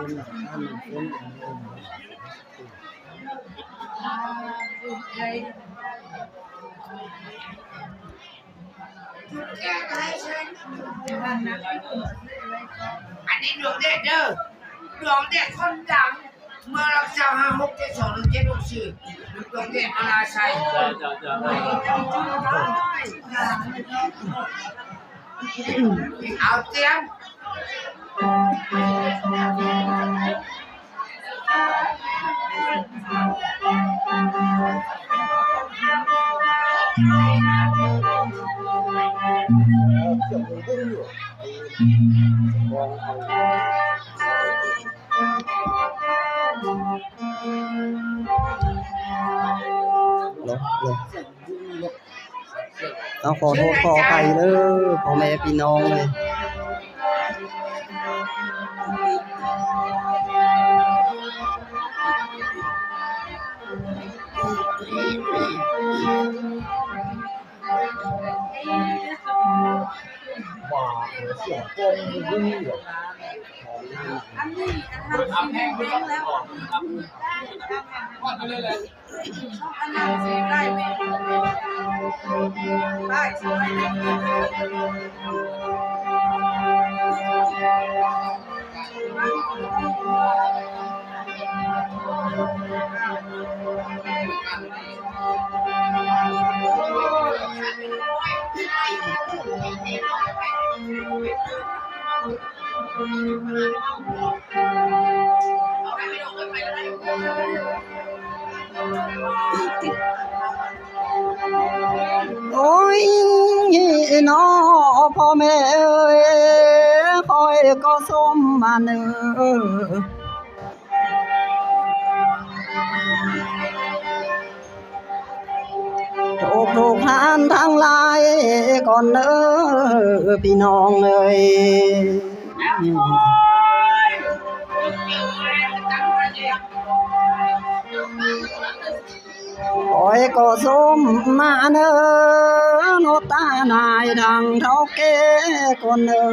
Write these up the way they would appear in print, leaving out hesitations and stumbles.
อันนี้ดวงเด็กเด้อดวงเด็กคนดังเมื่อเราเจ้า56721764ดวงเด็กอาณาชัยเอาเตรียมต้องขอโทษขออภัยเลยพ่อแม่พี่น้องเลยอันนี้ทำแห้งแล้วอันนั้นสีได้ไหมได้สวยโอ้ยน้อพ่อแม่เอ้ยคอยก็สมมาเนอถูกทานทั้งหลายก่อนเนอพี่น้องเอ้ยคอยก็สมมาเนอโนตานายทางเท่าแก่ก่อนเนอ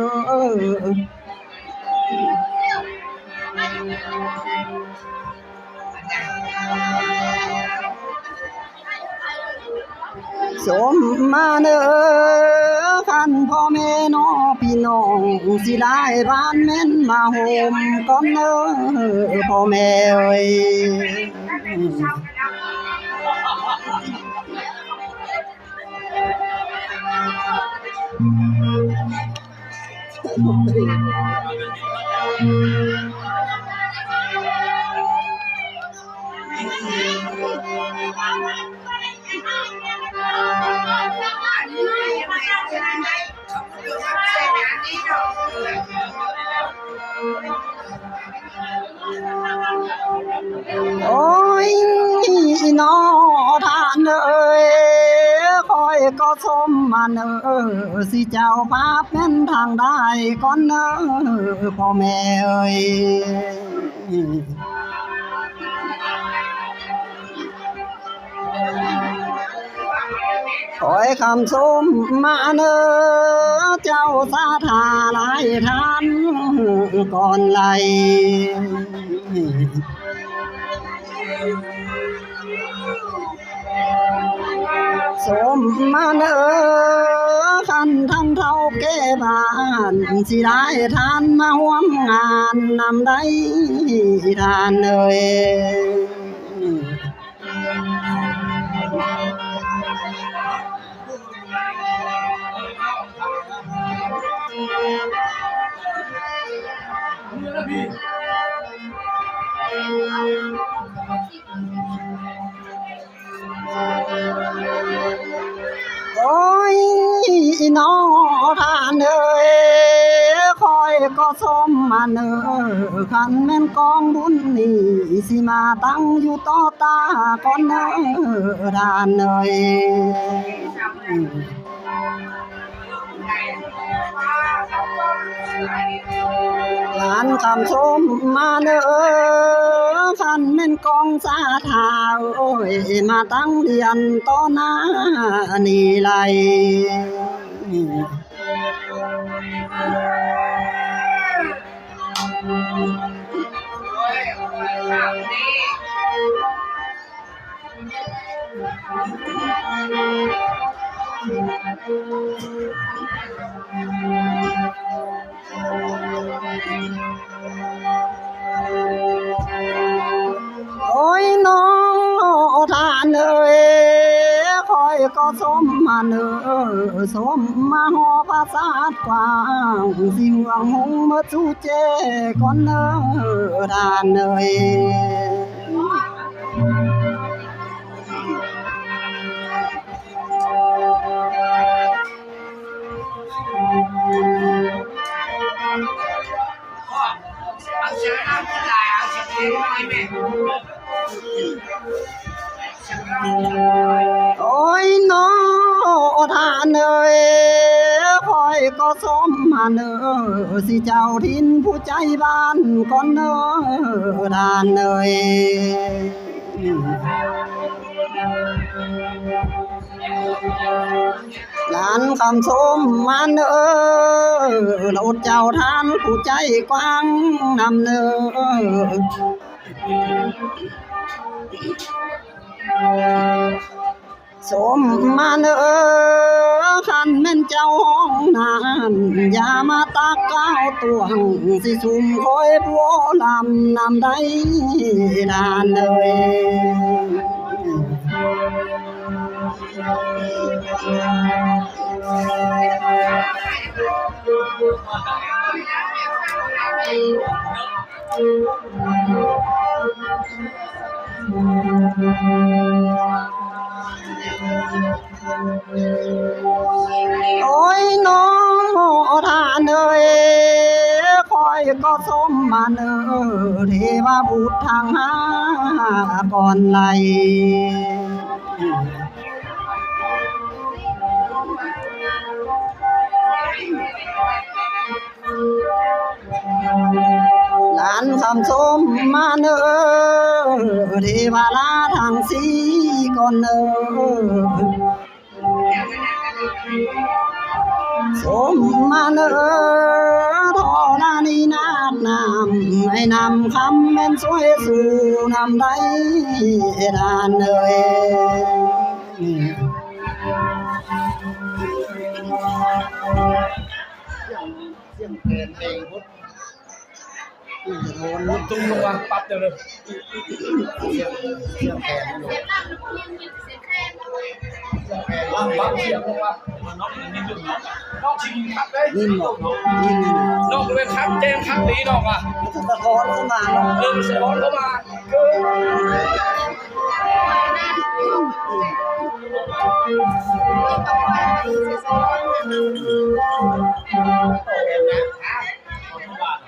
สมมาเนอคันพ่อแม่น้อพี่น้องสิได้บ้านแม่นมาโฮมก่อนเนอพ่อแม่เอ้ยโอ้ยน้อท่านเอ้ยคอยก็สมมาเนอสิเจ้าภาพเป็นทางได้ก่อนเนอพ่อแม่เอ้ยคอยคำสมมาเนอเจ้าสาธาหลายท่านก่อนไหลสมมาเนอคันทั้งเท่าแก่บ้านสิได้ทานมาห่วมงานนำได้ทานเอ่ยโอ้ยน้อท่านเอ้ยคอยก็สมมาเนอคันแม่นกองบุญนี่สิมาตั้งอยู่ต่อตาก่อนเนอท่านเอ้ยหลานคำชมมาเนอคันแม่นกองสาธาโอ้ยมาตั้งเรียนต่อหน้านี่ไหล างนี้ โอ้ยน้องทานเอ้ยคอยก็สมมาเนอสมมาหอภาษาดกว้างสิหวงหงมาจูเจก่อนเนอทานเอ้ย เอาเสียงน้ำลายเอาเสียงเพลงมาไหม โอ้ยน้อทานเอ้ยคอยก็สมมาเนอสิเจ้าทินผู้ใจบ้านก่อนเนอทานเอ้ยหลานคำสมมาเนอโลดเจ้าทานผู้ใจกว้างนำเนอสมมาเนอขันแม่นเจ้าห้องนานอย่ามาตักก้าวตวงสิสุ่มคอยพัวลำนำได้นานเลยโอ้ยน้องทานเอ้ยคอยก็สมมาเนอเทวบุตรทางหาก่อนไหลหลานคำสมมาเนอเทวาลาทางสีก่อนเนอสมมาเนอทอนานีนาดนำให้นำคำแม่นสวยสู่นำได้ทานเอ่ยเสียงเพลงเพลงพุทธตุ้มลงมาปั๊บเดี๋ยวเลยเสียงแขนปั๊บเสียงลงมาน้องนี่ยุ่งน้องชิงครับเลย ยินบอกยิน น้องเป็นครับแจ้งครับตีน้องอ่ะ มันจะสะท้อนเข้ามาเนาะ สะท้อนเข้ามา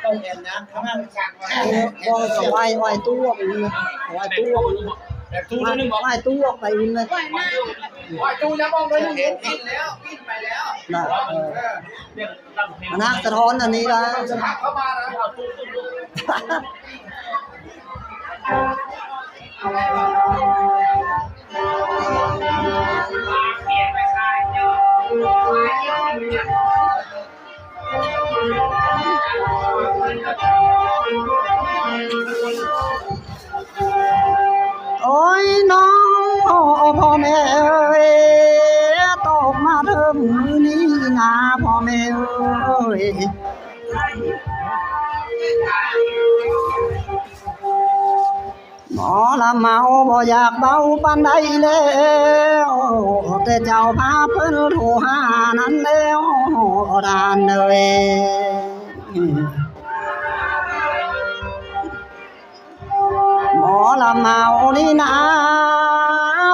ต้องเห็นนะข้างหน้าสั่งมา บอสวายตู้ออกเลยไหวตู้ออก แต่ตู้นึงบอก ไหวตู้ออกไปเลย ว่าตู้จะมองไป เห็นกินแล้วกินไปแล้ว นะมันนักสะท้อนอันนี้ละ จะพักเข้ามานะเอาตู้เปลี่ยนไปขายเนาะขายเยอะอยู่เนี่ย โอ้ยน้องพ่อแม่เอ้ยตกมาเถิมมือนี้นาพ่อแม่เอ้ยหมอละเมาบ่อยากเบาปานใดแล้วแต่เจ้าพาเพิ่นโทรหานั้นแล้วดานเอ้ยหมอละเมานี่นะ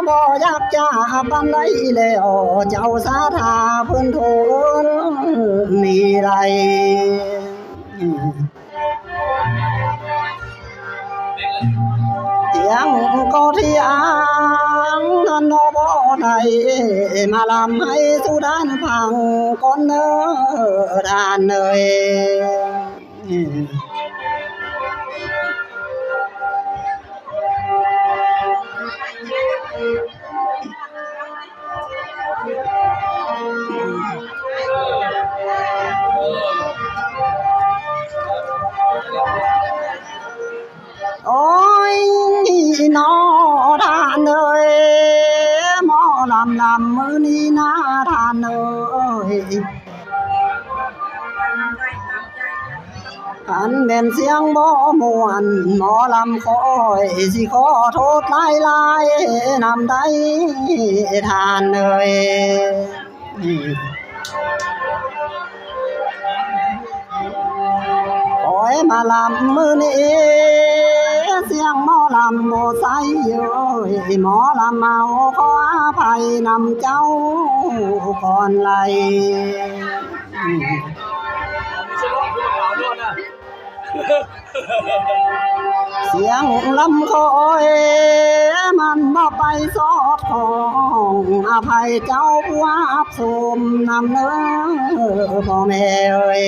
บ่อยากจะปานใดแล้วเจ้าสาธาเพิ่นโทรมีไรเสียงก็เที่ยงนั่นโนบ่ได้มาลำให้สุดานพังก่อนเนอดานเอ้ยโอ้ย แม่นเสียงบ่ม่วนหมอลำคอยสิขอโทษหลายๆนำใดทานเอ่ยขอให้มาลำมื้อนี้เสียงหมอลำบ่ใสเอ้ยหมอลำเมาขออภัยนำเจ้าก่อนไหล เสียงลำคอยมันบ่ไปสอดของอภัยเจ้าผู้อับสมนำเนื้อพ่อแม่เอ้ย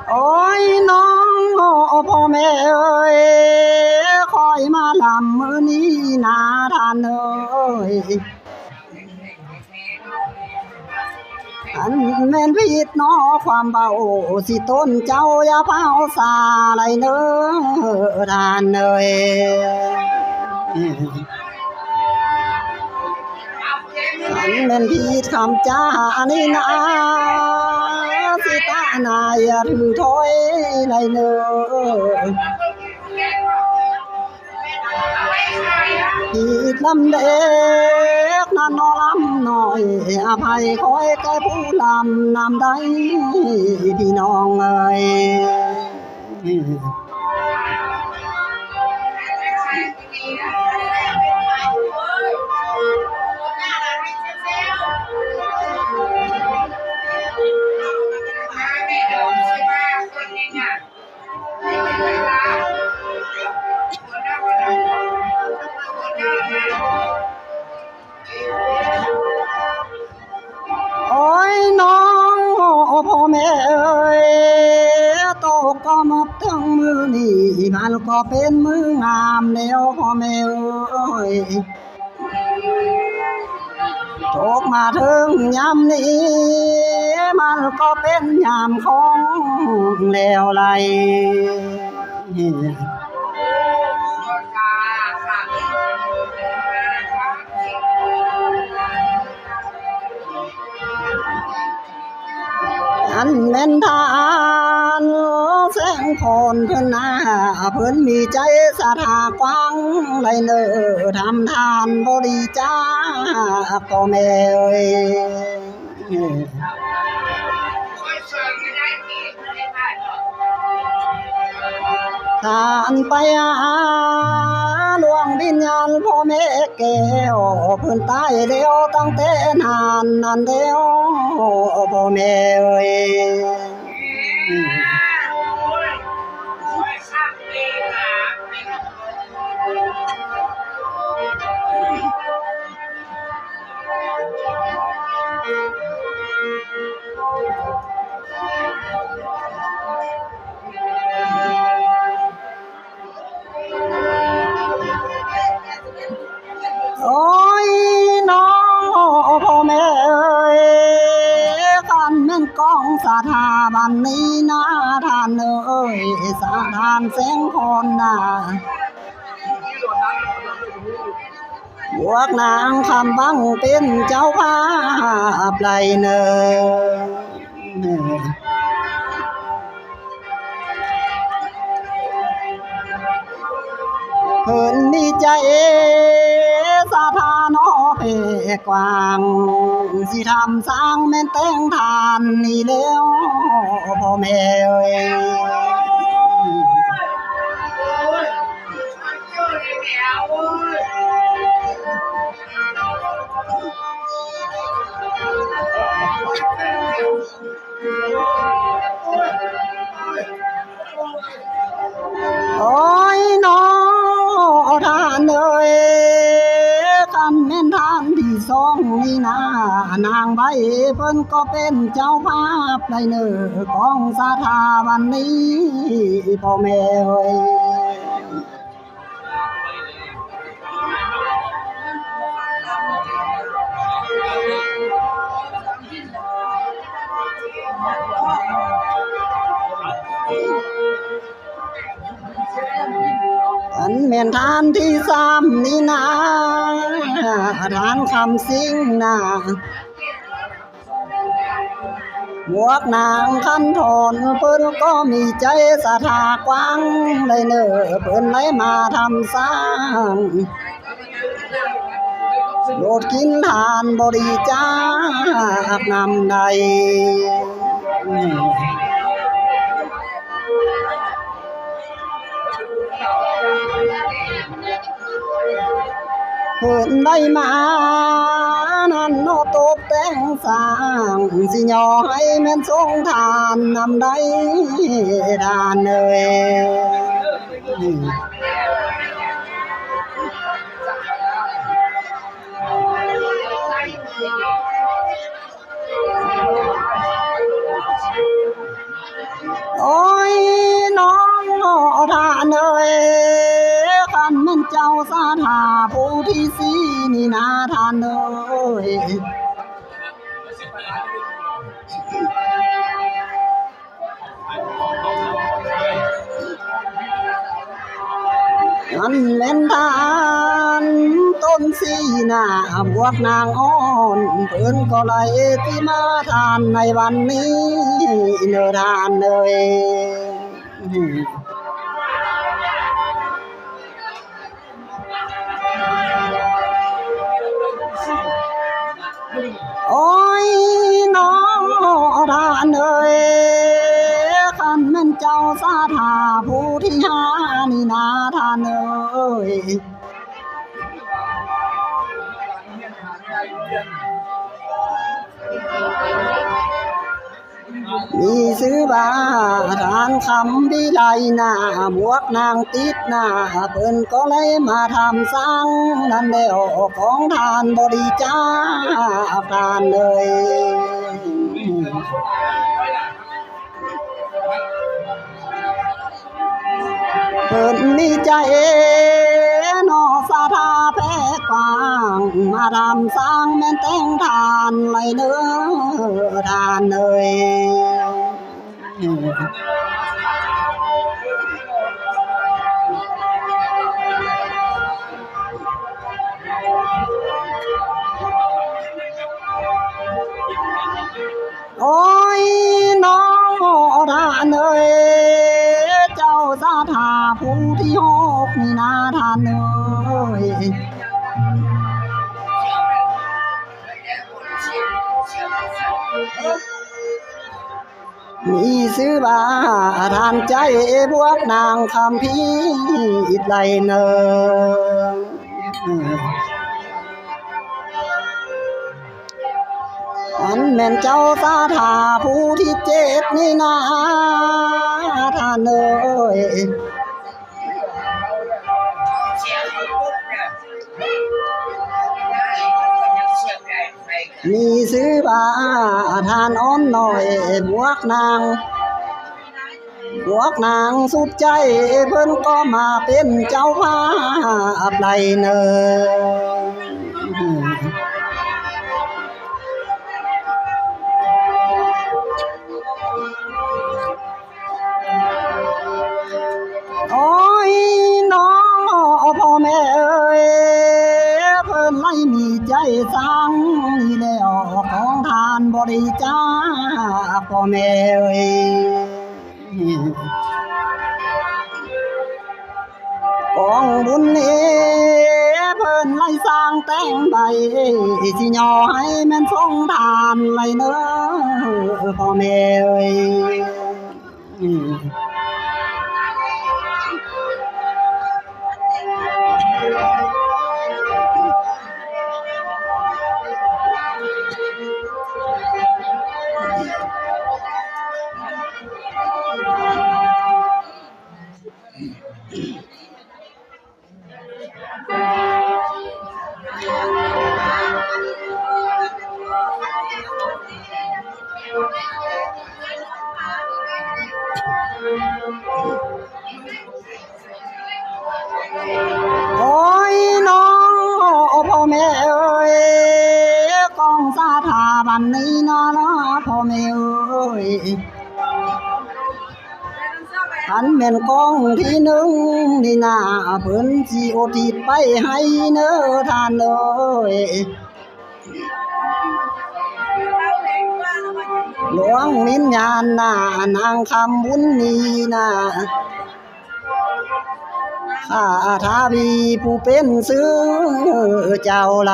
โอ้ยน้องพ่อแม่เอ้ยคอยมาลำมื้อนี้นาทานเอ้ยอันแม่นผิดน้อความเบาสิต้นเจ้าอย่าเผาสาไรเน้อทานเอ้ยอันแม่นผิดคำจ้านี่นะสิตาหนายอย่าถือถอยไรเน้อผิดลำเด็กนั่นนอลำหน่อยอภัยคอยแก่ผู้ลำนำได้พี่น้องเอ้ยโอ้ยน้องพ่อแม่เอ้ยโตก็มอบทั้งมือนี่มันก็เป็นมืองามแล้วพ่อแม่เอ้ยโตมาถึงยามนี้มันก็เป็นยามของแล้วไหลอันแม่นทานแสงพรเพิ่นนาเพิ่นมีใจศรัทธากว้างไหลเน้อทำทานบ่ดีจ้าพ่อแม่เอ้ยทานไปหลวงวิญญาณพ่อแม่แก้วเพิ่นตายแล้วตั้งแต่นานนั่นแล้วพ่อแม่เอ้ยโอ้ยน้องพ่อแม่เอ้ยกันแม่นกองสถาบันนี้นะท่านเอ้ยสถานแสงพรน่ะพวกนางคำบังเป็นเจ้าภาพไหลเน้อเพิ่นมีใจสาธานอเพกว้างสิทำสร้างแม่นแต่งทานนี่แล้วพ่อแม่เอ้ยโอ้ยน้องท่านเอ้ยกันแม่นท่านที่สองนี่นะนางใบเพิ่นก็เป็นเจ้าภาพในเนื้อของสถาบันนี้พ่อแม่เอ้ย อันแม่นทานที่สามนี่นาทานคำสิงนาหมวกนางคันถอนเพิ่นก็มีใจศรัทธากว้างเลยเนอเพิ่นไหลมาทำสร้างโลดกินทานบริจาคนำใดเพิ่นได้มานั่นโนตกแต่งสร้างสิย่อให้แม่นทรงทานนำใดทานเอ่ยโอ้ยน้องทานเอ่ยคันแม่นเจ้าสาธาผู้ที่สีนี่นาทานเอ่ยอันแม่นทานต้นสีหน้าบวกนางอ่อนเพิ่นก็ไหลที่มาทานในวันนี้เนอทานเอ่ยโอ้ยน้องทานเอ่ยคันแม่นเจ้าสาธาผู้ที่หานี่นาทานเอ่ยมีซื้อบาทานคำวิไลหน้าบวกนางติดหน้าเพิ่นก็เลยมาทำสร้างนั่นเดียวของทานบริจาคทานเลยเพิ่นมีใจนอสาธาแพ้กว้างมาทำสร้างแม่นแต่งทานไหลเนื้อทานเลยโอ้ยน้องทานเอ่ยเจ้าสาธาผู้ที่หกนี่นาทานเอ่ยมีซื้อบาทานใจพวกนางคำพีอิดไหลเนออันแม่นเจ้าสาธาผู้ที่เจ็ดนี่นาท่านเอ่ยมีซื้อบาทานอ้อนหน่อยบวกนางสุดใจเพิ่นก็มาเป็นเจ้าภาพไหลเนอโอ้ยน้องพ่อแม่เอ่ยเพิ่นไม่มีใจสร้างนี่แล้วของทานบริจาคพ่อแม่เอ่ยกองบุญนี้เพิ่นไล่สร้างแต่งใบสิย่อให้แม่นทรงทานไหลเน้อพ่อแม่เอ่ยโอ้ยน้องพ่อแม่เอ่ยกองสาธาบันนี้นะพ่อแม่เอ่ ยอันแม่นกองที่หนึ่งนี่นาเพิ่นสิโอทิศไปให้เน้อท่านเอ้ยหลวงวิญญาณน่ะนางคำบุญนี้น่ะข้าทาบีผู้เป็นซื้อเจ้าไหล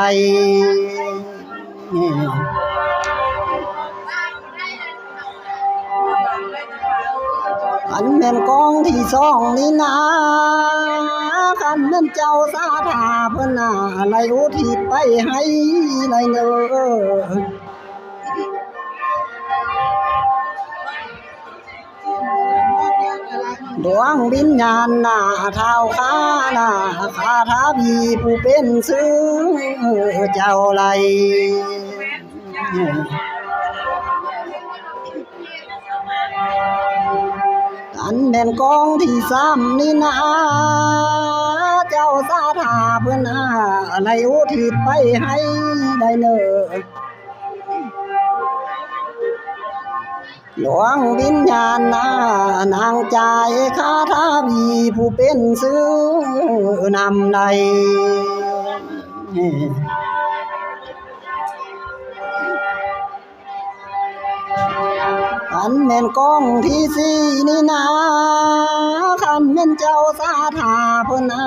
อันแม่นกองที่สองนี่นะคันแม่นเจ้าสาธาเพิ่นน่ะไหลอุทิศไปให้ไหลเด้อดวงวิญญาณน่ะเท้าข้าน่ะข้าท้าบีผู้เป็นซื้อเจ้าไหลอันแม่นกองที่สามนี่นะเจ้าสาธาเพิ่นน่ะไหลอุทิศไปให้ได้เน้อหลวงวิญญาณนางใจคาถาบีผู้เป็นซื้อนำใดอันแม่นกองที่สี่นี่นะคันแม่นเจ้าสาธาเพิ่นน่ะ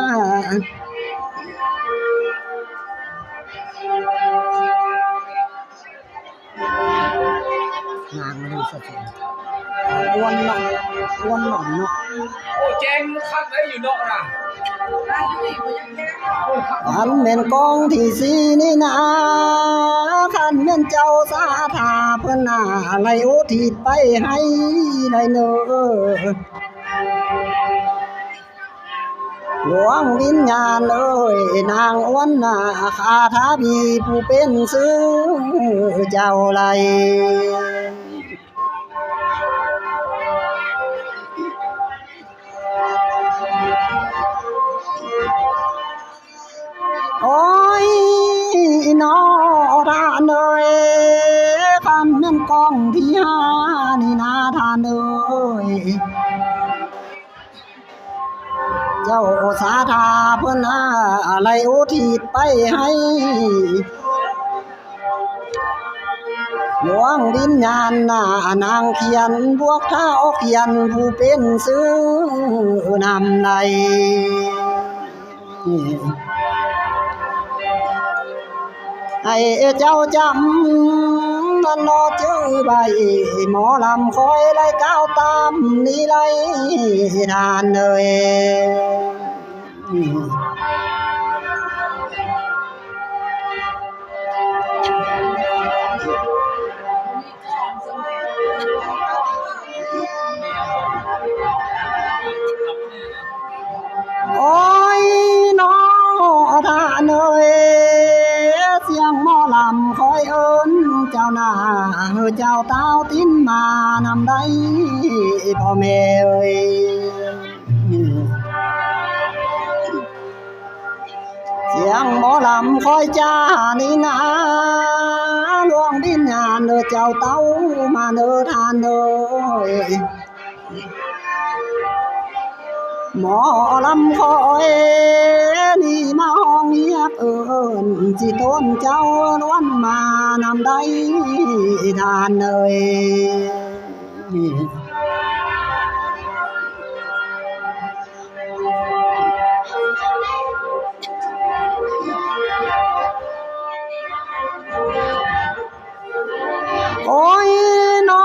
นางเลยสักทีอ้วนหน่อยอ้วนหน่อยเนาะ โอ้แจ้งคักได้อยู่เนาะนะ อันแม่นกองที่สี่นี่นะคันแม่นเจ้าสาธาเพิ่นน่ะไหลอุทิศไปให้ได้เน้อหลวงวิญญาณเอ้ยนางอ้วนน่ะคาถาบีผู้เป็นซื้อเจ้าไหลโอ้ยน้อท่านเอ้ยคันแม่นกองที่ห้านี่นะท่านเอ้ยเจ้าสาธาเพิ่นน่ะไหลอุทิศไปให้หลวงวิญญาณน่ะนางเขียนบวกเท้าเขียนผู้เป็นซื้อนำใดให้เจ้าจำนั่นรอชื่อใบหมอลำคอยไล่ก้าวตามนี่ไล่ทานเลยโอ้ยน้อท่านเอ้ยเสียงหมอลำคอยเอิ้นเจ้าหน้าเจ้าเต้าติ้นมานำได้พ่อแม่เอ้ยเสียงหมอลำคอยจ้านี่นะหลวงวิญญาณเจ้าเต้ามาเด้อท่านเอ้ยหมอลำคอยนี่มาห้องเงียบเอิ้นสิต้นเจ้าล้วนมานำได้ทานเอ้ยโอ้ยน้อ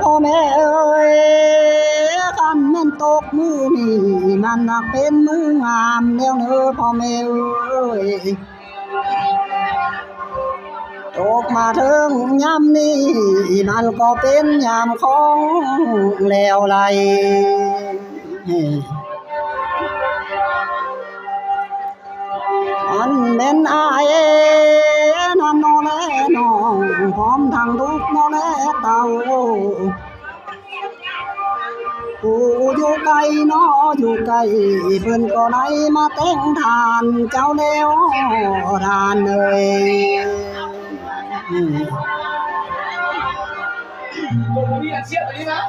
พ่อแม่เอ้ยคันแม่นตกมือนี่มันนักเป็นมืองามแล้วเน้อพ่อแม่เอ้ยตกมาถึงยามนี้มันก็เป็นยามของแล้วไหลอันเป็นอายนั่นนอแลน้องพร้อมทางทุกนอแลเต่าผู้อยู่ไกลน้ออยู่ไกลเพิ่นก็ได้มาแต่งทานเจ้าแล้วทานเอ้ย ตัวนี้เสียบอันนี้นะ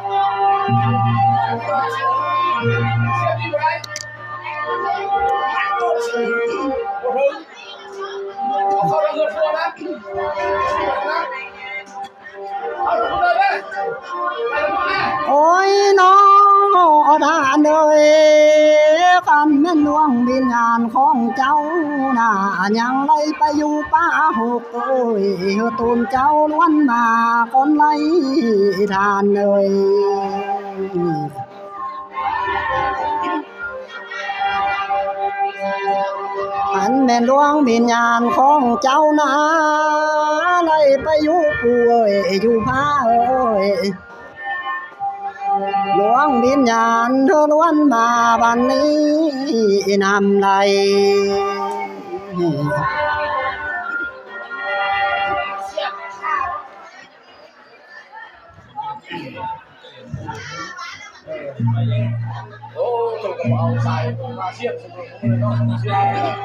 เสียบนี่ไปโอ้โหเขาเงินทัวร์นะเอาลงเลยไปลงมา โอ้ยน้อทานเอ้ยคันแม่นดวงวิญญาณของเจ้าน่ะยังไล่ไปอยู่ป่าหกโอ้ยตูนเจ้าล้วนมาคนไล่ทานเอ้ยอันแม่นดวงวิญญาณของเจ้าน่ะไล่ไปอยู่ป่วยอยู่ผ้าเอ้ยหลวงวิญญาณเธอล้วนมาบันนี้นำไหลโอ้ตัวกระเป๋าใส่มาเสียบสมุนผมเลยเนาะเสียบ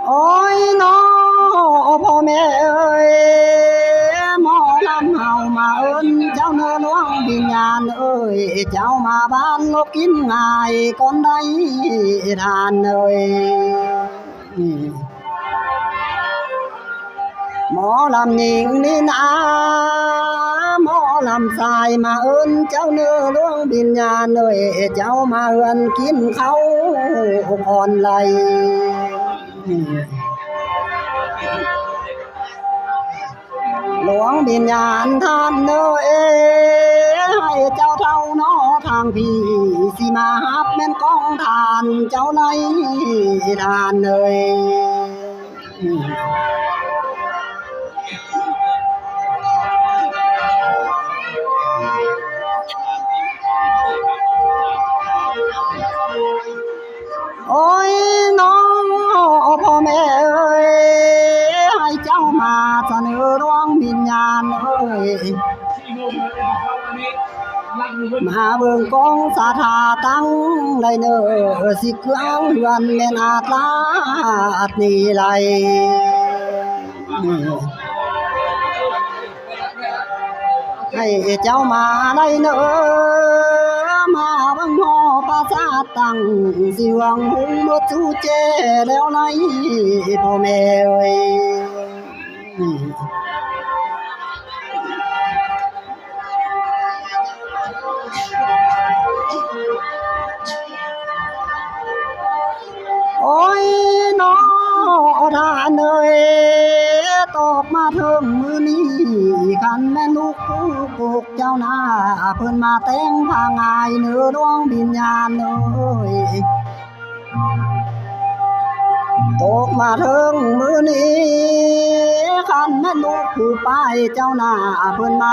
โอ้ยน้อพ่อแม่เอ้ยหมอลำเฮามาเอิ้นเจ้าเนื้อหลวงวิญญาณเอ้ยเจ้ามาบ้านลบกินง่ายก่อนได้ทานเอ้ยหมอลำหญิงนี่นะหมอลำสายมาเอิ้นเจ้าเนื้อหลวงวิญญาณเอ้ยเจ้ามาเอิ้นกินเขาอ่อนไหลหลวงวิญญาณท่านเอ้ยให้เจ้าเท่าน้อทางพี่สิมาฮับแม่นกองทานเจ้าไล่ทานเอ้ยโอ้ยน้องพ่อแม่เอ้ยให้เจ้ามาเสนอดวงวิญญาณเอ้ยมาเบิ่งกองสาธาตั้งได้เนอสิเครื่องเฮือนแม่นอาตลาดนี่ไหลให้เจ้ามาได้เนอมาบังหอปราสาทตั้งสิหวังหุงบ่จูเจแล้วไหนพ่อแม่เอ้ยโอ้ยน้อทานเอ้ยตกมาถึงมื้อนี้คันแม่ลูกผู้ปลูกเจ้าหน้าเพิ่นมาแต่งผ้างายเนื้อดวงวิญญาณเอ้ยตกมาถึงมื้อนี้คันแม่ลูกผู้ป้ายเจ้าหน้าเพิ่นมา